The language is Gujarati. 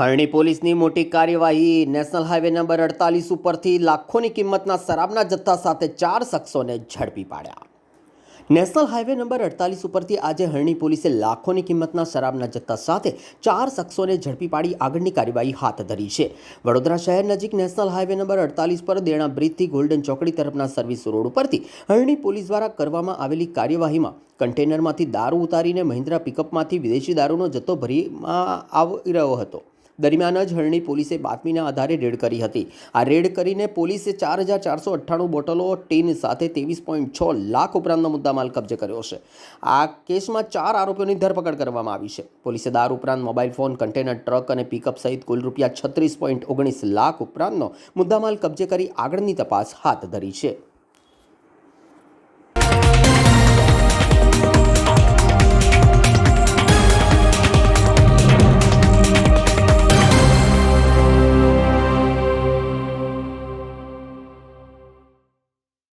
હરણી પોલીસની મોટી કાર્યવાહી। નેશનલ હાઈવે નંબર 48 ઉપરથી લાખોની કિંમતના શરાબના જથ્થા સાથે 4 શખ્સોને ઝડપી પાડ્યા। નેશનલ હાઈવે નંબર 48 ઉપરથી આજે હરણી પોલીસે લાખોની કિંમતના શરાબના જથ્થા સાથે 4 શખ્સોને ઝડપી પાડી આગળની કાર્યવાહી હાથ ધરી છે। વડોદરા શહેર નજીક નેશનલ હાઈવે નંબર 48 પર દેણા બ્રિજથી ગોલ્ડન ચોકડી તરફના સર્વિસ રોડ ઉપરથી હરણી પોલીસ દ્વારા કરવામાં આવેલી કાર્યવાહીમાં કન્ટેનરમાંથી દારૂ ઉતારીને મહિન્દ્રા પિકઅપમાંથી વિદેશી દારૂનો જથ્થો ભરીમાં આવી રહ્યો હતો। દરમિયાન જ હરણી પોલીસે બાતમીના આધારે રેડ કરી હતી। આ રેડ કરીને પોલીસે 4498 બોટલો ટીન સાથે 23.6 લાખ ઉપરાંતનો મુદ્દામાલ કબજે કર્યો છે। આ કેસમાં 4 આરોપીઓની ધરપકડ કરવામાં આવી છે। પોલીસે દારૂ ઉપરાંત મોબાઈલ ફોન, કન્ટેનર, ટ્રક અને પિકઅપ સહિત કુલ રૂપિયા 36.19 લાખ ઉપરાંતનો મુદ્દામાલ કબજે કરી આગળની તપાસ હાથ ધરી છે।